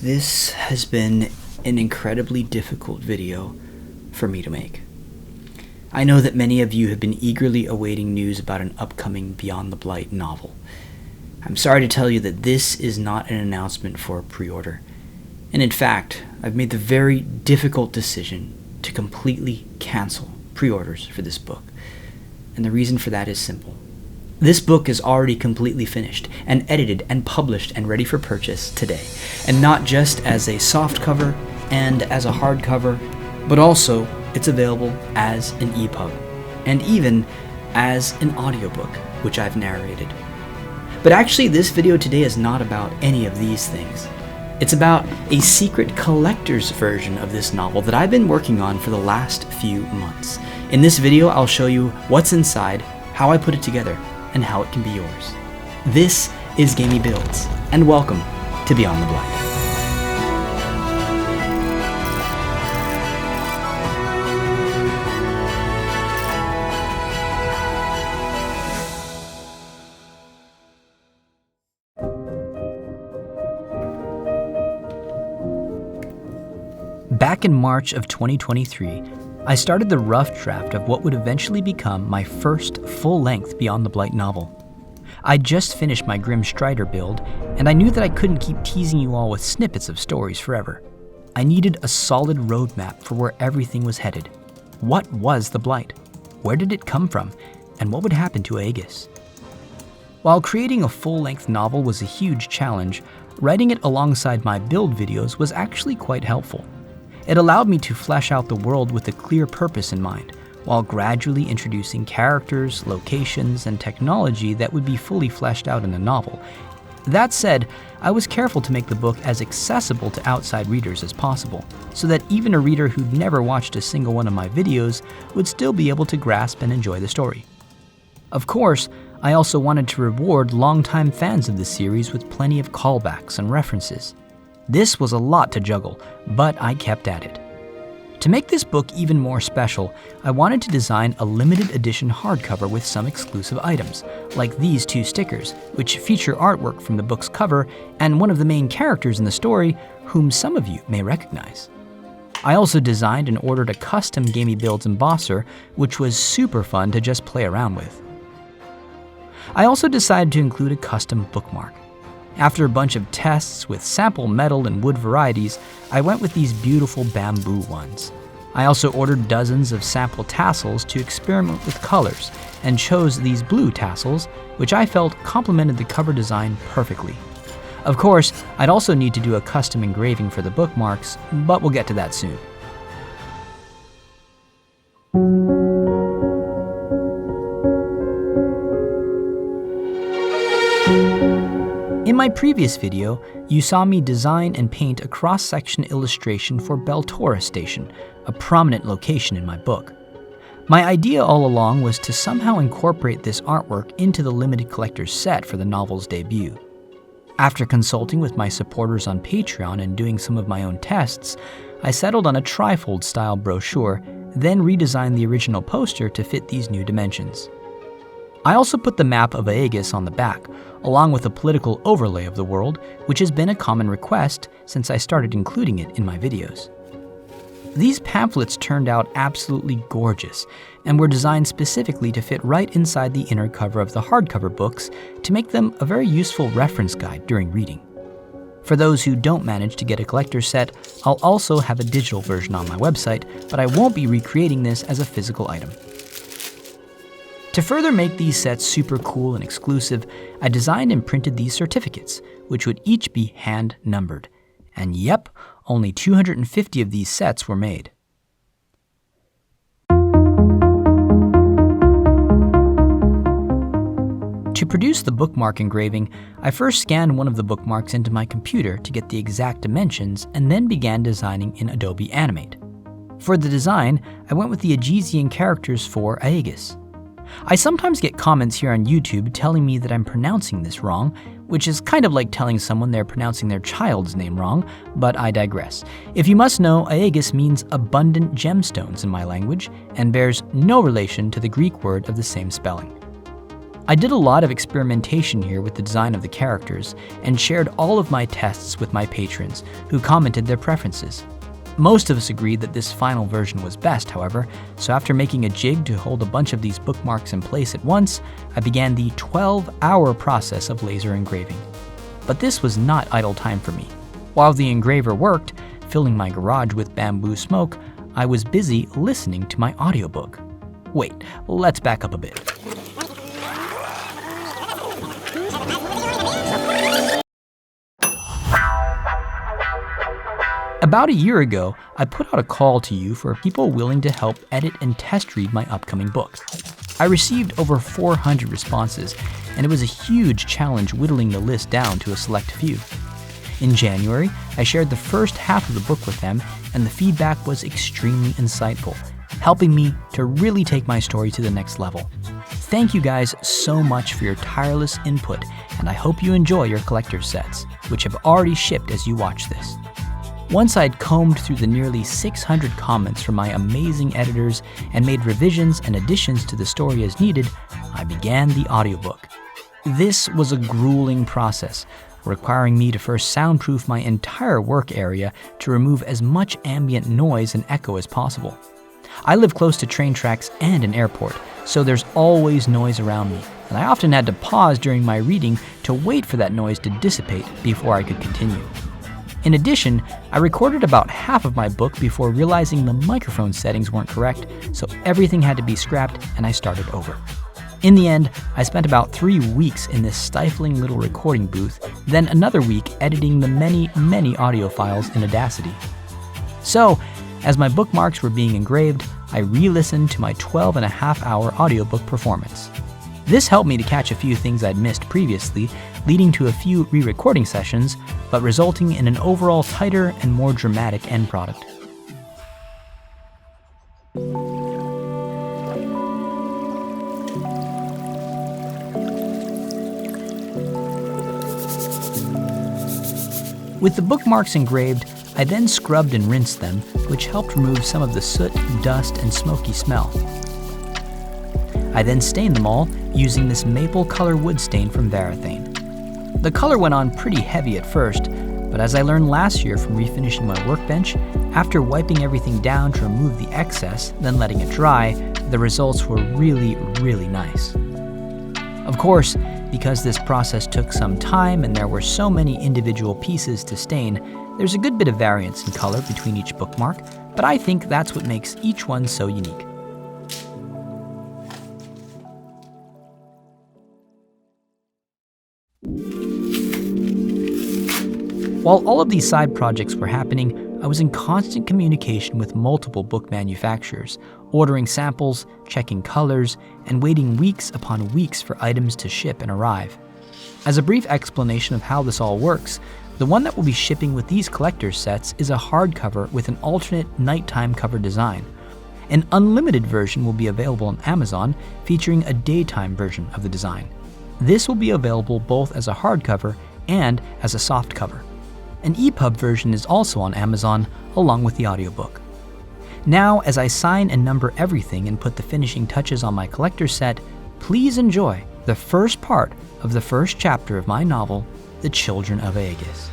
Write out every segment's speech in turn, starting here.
This has been an incredibly difficult video for me to make. I know that many of you have been eagerly awaiting news about an upcoming Beyond the Blight novel. I'm sorry to tell you that this is not an announcement for a pre-order. And in fact, I've made the very difficult decision to completely cancel pre-orders for this book. And the reason for that is simple. This book is already completely finished and edited and published and ready for purchase today. And not just as a softcover and as a hardcover, but also it's available as an EPUB and even as an audiobook, which I've narrated. But actually, this video today is not about any of these things. It's about a secret collector's version of this novel that I've been working on for the last few months. In this video, I'll show you what's inside, how I put it together, and how it can be yours. This is Gamey Builds, and welcome to Beyond the Blight. Back in March of 2023, I started the rough draft of what would eventually become my first full-length Beyond the Blight novel. I'd just finished my Grim Strider build, and I knew that I couldn't keep teasing you all with snippets of stories forever. I needed a solid roadmap for where everything was headed. What was the Blight? Where did it come from? And what would happen to Aegis? While creating a full-length novel was a huge challenge, writing it alongside my build videos was actually quite helpful. It allowed me to flesh out the world with a clear purpose in mind, while gradually introducing characters, locations, and technology that would be fully fleshed out in the novel. That said, I was careful to make the book as accessible to outside readers as possible, so that even a reader who'd never watched a single one of my videos would still be able to grasp and enjoy the story. Of course, I also wanted to reward longtime fans of the series with plenty of callbacks and references. This was a lot to juggle, but I kept at it. To make this book even more special, I wanted to design a limited edition hardcover with some exclusive items, like these two stickers, which feature artwork from the book's cover and one of the main characters in the story, whom some of you may recognize. I also designed and ordered a custom Gamey Builds embosser, which was super fun to just play around with. I also decided to include a custom bookmark. After a bunch of tests with sample metal and wood varieties, I went with these beautiful bamboo ones. I also ordered dozens of sample tassels to experiment with colors, and chose these blue tassels, which I felt complemented the cover design perfectly. Of course, I'd also need to do a custom engraving for the bookmarks, but we'll get to that soon. In my previous video, you saw me design and paint a cross-section illustration for Beltora Station, a prominent location in my book. My idea all along was to somehow incorporate this artwork into the limited collector's set for the novel's debut. After consulting with my supporters on Patreon and doing some of my own tests, I settled on a trifold style brochure, then redesigned the original poster to fit these new dimensions. I also put the map of Aegis on the back, along with a political overlay of the world, which has been a common request since I started including it in my videos. These pamphlets turned out absolutely gorgeous, and were designed specifically to fit right inside the inner cover of the hardcover books to make them a very useful reference guide during reading. For those who don't manage to get a collector's set, I'll also have a digital version on my website, but I won't be recreating this as a physical item. To further make these sets super cool and exclusive, I designed and printed these certificates, which would each be hand-numbered. And yep, only 250 of these sets were made. To produce the bookmark engraving, I first scanned one of the bookmarks into my computer to get the exact dimensions, and then began designing in Adobe Animate. For the design, I went with the Aegisian characters for Aegis. I sometimes get comments here on YouTube telling me that I'm pronouncing this wrong, which is kind of like telling someone they're pronouncing their child's name wrong, but I digress. If you must know, Aegis means abundant gemstones in my language, and bears no relation to the Greek word of the same spelling. I did a lot of experimentation here with the design of the characters and shared all of my tests with my patrons, who commented their preferences. Most of us agreed that this final version was best, however, so after making a jig to hold a bunch of these bookmarks in place at once, I began the 12-hour process of laser engraving. But this was not idle time for me. While the engraver worked, filling my garage with bamboo smoke, I was busy listening to my audiobook. Wait, let's back up a bit. About a year ago, I put out a call to you for people willing to help edit and test read my upcoming book. I received over 400 responses, and it was a huge challenge whittling the list down to a select few. In January, I shared the first half of the book with them, and the feedback was extremely insightful, helping me to really take my story to the next level. Thank you guys so much for your tireless input, and I hope you enjoy your collector's sets, which have already shipped as you watch this. Once I'd combed through the nearly 600 comments from my amazing editors and made revisions and additions to the story as needed, I began the audiobook. This was a grueling process, requiring me to first soundproof my entire work area to remove as much ambient noise and echo as possible. I live close to train tracks and an airport, so there's always noise around me, and I often had to pause during my reading to wait for that noise to dissipate before I could continue. In addition, I recorded about half of my book before realizing the microphone settings weren't correct, so everything had to be scrapped and I started over. In the end, I spent about 3 weeks in this stifling little recording booth, then another week editing the many audio files in Audacity. So, as my bookmarks were being engraved, I re-listened to my 12.5-hour audiobook performance. This helped me to catch a few things I'd missed previously, leading to a few re-recording sessions, but resulting in an overall tighter and more dramatic end product. With the bookmarks engraved, I then scrubbed and rinsed them, which helped remove some of the soot, dust, and smoky smell. I then stained them all using this maple color wood stain from Varathane. The color went on pretty heavy at first, but as I learned last year from refinishing my workbench, after wiping everything down to remove the excess, then letting it dry, the results were really nice. Of course, because this process took some time and there were so many individual pieces to stain, there's a good bit of variance in color between each bookmark, but I think that's what makes each one so unique. While all of these side projects were happening, I was in constant communication with multiple book manufacturers, ordering samples, checking colors, and waiting weeks upon weeks for items to ship and arrive. As a brief explanation of how this all works, the one that will be shipping with these collector's sets is a hardcover with an alternate nighttime cover design. An unlimited version will be available on Amazon, featuring a daytime version of the design. This will be available both as a hardcover and as a softcover. An EPUB version is also on Amazon, along with the audiobook. Now, as I sign and number everything and put the finishing touches on my collector's set, please enjoy the first part of the first chapter of my novel, The Children of Aegis.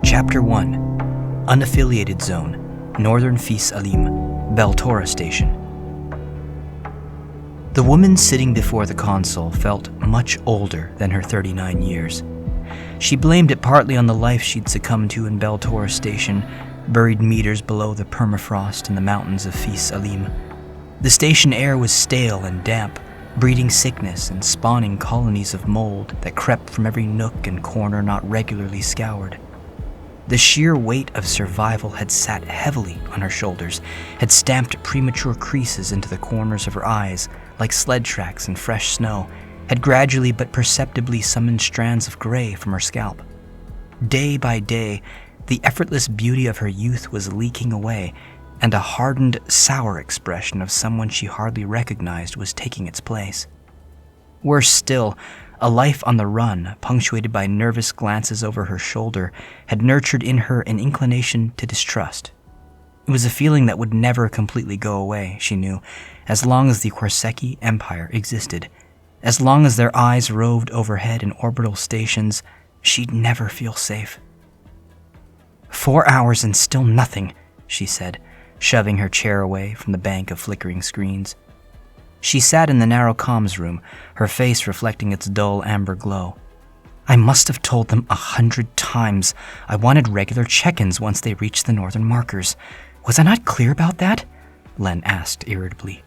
Chapter 1. Unaffiliated Zone, Northern Fis Alim, Beltora Station. The woman sitting before the console felt much older than her 39 years. She blamed it partly on the life she'd succumbed to in Beltora Station, buried meters below the permafrost in the mountains of Fis Alim. The station air was stale and damp, breeding sickness and spawning colonies of mold that crept from every nook and corner not regularly scoured. The sheer weight of survival had sat heavily on her shoulders, had stamped premature creases into the corners of her eyes like sled tracks in fresh snow, had gradually but perceptibly summoned strands of gray from her scalp. Day by day, The effortless beauty of her youth was leaking away, and a hardened, sour expression of someone she hardly recognized was taking its place. Worse still, a life on the run, punctuated by nervous glances over her shoulder, had nurtured in her an inclination to distrust. It was a feeling that would never completely go away, she knew, as long as the Korseki Empire existed. As long as their eyes roved overhead in orbital stations, she'd never feel safe. 4 hours and still nothing, she said, shoving her chair away from the bank of flickering screens. She sat in the narrow comms room, her face reflecting its dull amber glow. I must have told them 100 times I wanted regular check-ins once they reached the northern markers. Was I not clear about that? Len asked irritably.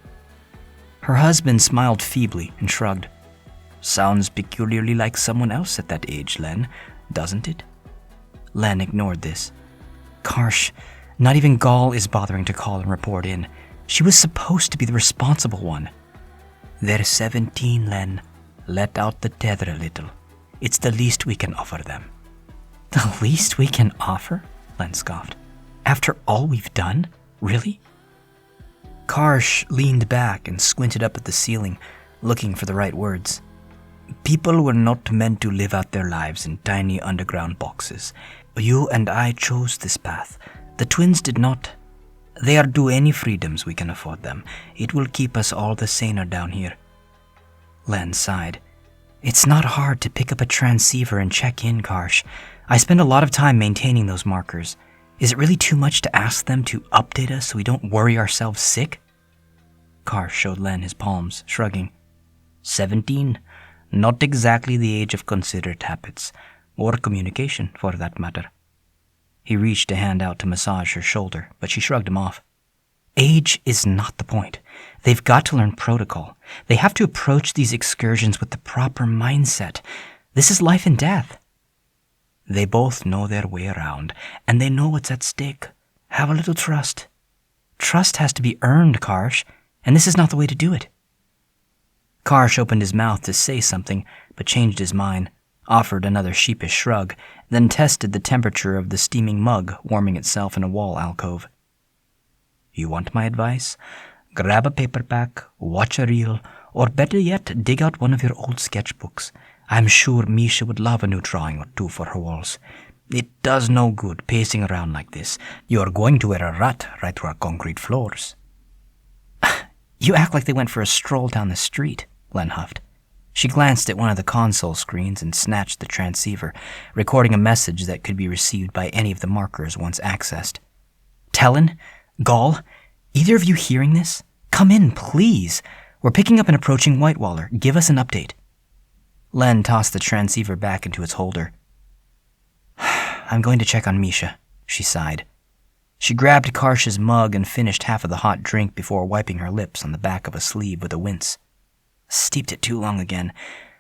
Her husband smiled feebly and shrugged. Sounds peculiarly like someone else at that age, Len, doesn't it? Len ignored this. Karsh, not even Gall is bothering to call and report in. She was supposed to be the responsible one. They're 17, Len. Let out the tether a little. It's the least we can offer them. The least we can offer? Len scoffed. After all we've done? Really? Karsh leaned back and squinted up at the ceiling, looking for the right words. People were not meant to live out their lives in tiny underground boxes. You and I chose this path. The twins did not. They are due any freedoms we can afford them. It will keep us all the saner down here. Len sighed. It's not hard to pick up a transceiver and check in, Karsh. I spend a lot of time maintaining those markers. Is it really too much to ask them to update us so we don't worry ourselves sick? Karsh showed Len his palms, shrugging. 17. Not exactly the age of considered habits, or communication, for that matter. He reached a hand out to massage her shoulder, but she shrugged him off. Age is not the point. They've got to learn protocol. They have to approach these excursions with the proper mindset. This is life and death. They both know their way around, and they know what's at stake. Have a little trust. Trust has to be earned, Karsh, and this is not the way to do it. Karsh opened his mouth to say something, but changed his mind, offered another sheepish shrug, then tested the temperature of the steaming mug warming itself in a wall alcove. You want my advice? Grab a paperback, watch a reel, or better yet, dig out one of your old sketchbooks. I'm sure Misha would love a new drawing or two for her walls. It does no good pacing around like this. You're going to wear a rut right through our concrete floors. You act like they went for a stroll down the street, Len huffed. She glanced at one of the console screens and snatched the transceiver, recording a message that could be received by any of the markers once accessed. Talon? Gall? Either of you hearing this? Come in, please. We're picking up an approaching Whitewaller. Give us an update. Len tossed the transceiver back into its holder. I'm going to check on Misha, she sighed. She grabbed Karsh's mug and finished half of the hot drink before wiping her lips on the back of a sleeve with a wince. Steeped it too long again.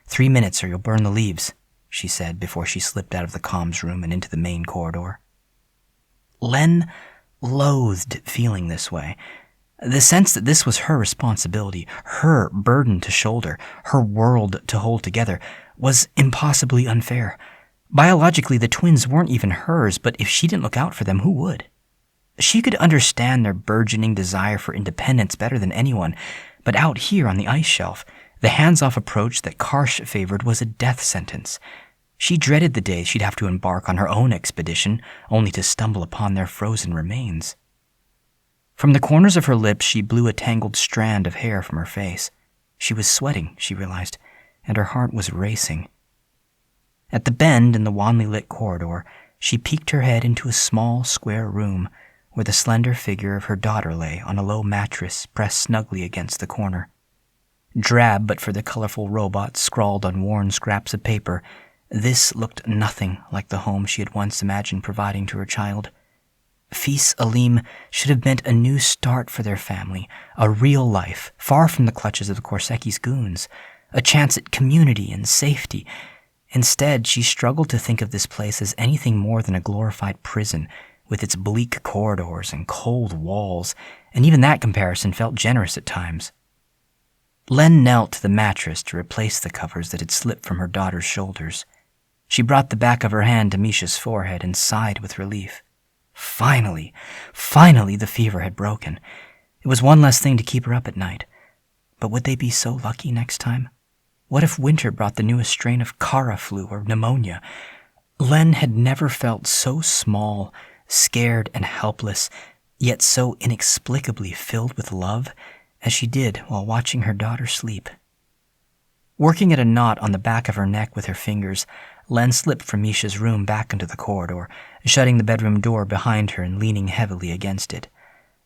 3 minutes or you'll burn the leaves, she said before she slipped out of the comms room and into the main corridor. Len loathed feeling this way. The sense that this was her responsibility, her burden to shoulder, her world to hold together, was impossibly unfair. Biologically, the twins weren't even hers, but if she didn't look out for them, who would? She could understand their burgeoning desire for independence better than anyone, but out here on the ice shelf, the hands-off approach that Karsh favored was a death sentence. She dreaded the day she'd have to embark on her own expedition, only to stumble upon their frozen remains. From the corners of her lips, she blew a tangled strand of hair from her face. She was sweating, she realized, and her heart was racing. At the bend in the wanly lit corridor, she peeked her head into a small, square room where the slender figure of her daughter lay on a low mattress pressed snugly against the corner. Drab but for the colorful robots scrawled on worn scraps of paper, this looked nothing like the home she had once imagined providing to her child. Fils Alim should have meant a new start for their family, a real life, far from the clutches of the Korseki's goons, a chance at community and safety. Instead, she struggled to think of this place as anything more than a glorified prison, with its bleak corridors and cold walls, and even that comparison felt generous at times. Len knelt to the mattress to replace the covers that had slipped from her daughter's shoulders. She brought the back of her hand to Misha's forehead and sighed with relief. Finally the fever had broken. It was one less thing to keep her up at night. But would they be so lucky next time? What if winter brought the newest strain of Kara flu or pneumonia? Len had never felt so small, scared and helpless, yet so inexplicably filled with love as she did while watching her daughter sleep. Working at a knot on the back of her neck with her fingers, Len slipped from Misha's room back into the corridor, shutting the bedroom door behind her and leaning heavily against it.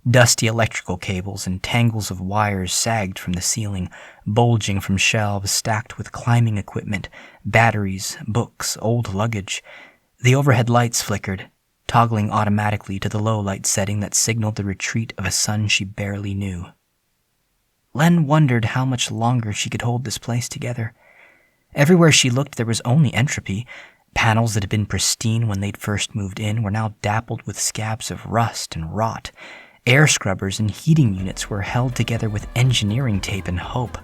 Dusty electrical cables and tangles of wires sagged from the ceiling, bulging from shelves stacked with climbing equipment, batteries, books, old luggage. The overhead lights flickered, toggling automatically to the low light setting that signaled the retreat of a sun she barely knew. Len wondered how much longer she could hold this place together. Everywhere she looked there was only entropy. Panels that had been pristine when they'd first moved in were now dappled with scabs of rust and rot. Air scrubbers and heating units were held together with engineering tape and hope.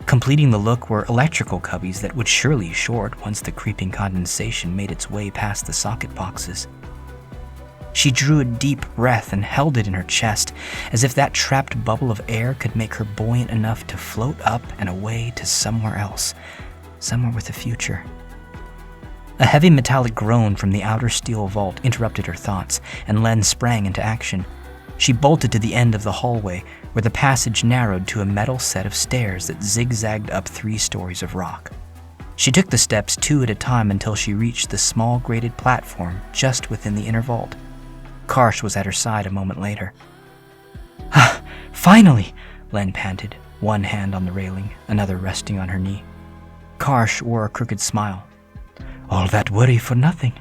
Completing the look were electrical cubbies that would surely short once the creeping condensation made its way past the socket boxes. She drew a deep breath and held it in her chest, as if that trapped bubble of air could make her buoyant enough to float up and away to somewhere else, somewhere with a future. A heavy metallic groan from the outer steel vault interrupted her thoughts, and Len sprang into action. She bolted to the end of the hallway, where the passage narrowed to a metal set of stairs that zigzagged up 3 stories of rock. She took the steps 2 at a time until she reached the small grated platform just within the inner vault. Karsh was at her side a moment later. "Ah, finally!" Len panted, one hand on the railing, another resting on her knee. Karsh wore a crooked smile. "All that worry for nothing."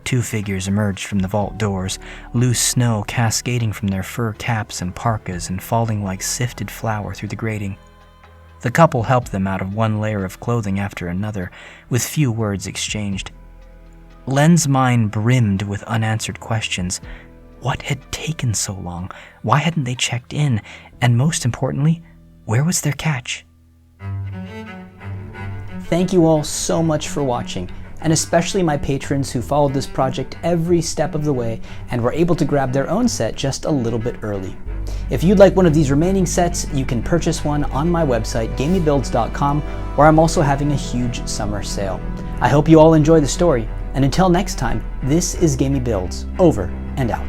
2 figures emerged from the vault doors, loose snow cascading from their fur caps and parkas and falling like sifted flour through the grating. The couple helped them out of one layer of clothing after another, with few words exchanged. Len's mind brimmed with unanswered questions. What had taken so long? Why hadn't they checked in? And most importantly, where was their catch? Thank you all so much for watching, and especially my patrons who followed this project every step of the way and were able to grab their own set just a little bit early. If you'd like one of these remaining sets, you can purchase one on my website, gameybuilds.com, where I'm also having a huge summer sale. I hope you all enjoy the story, and until next time, this is Gamey Builds, over and out.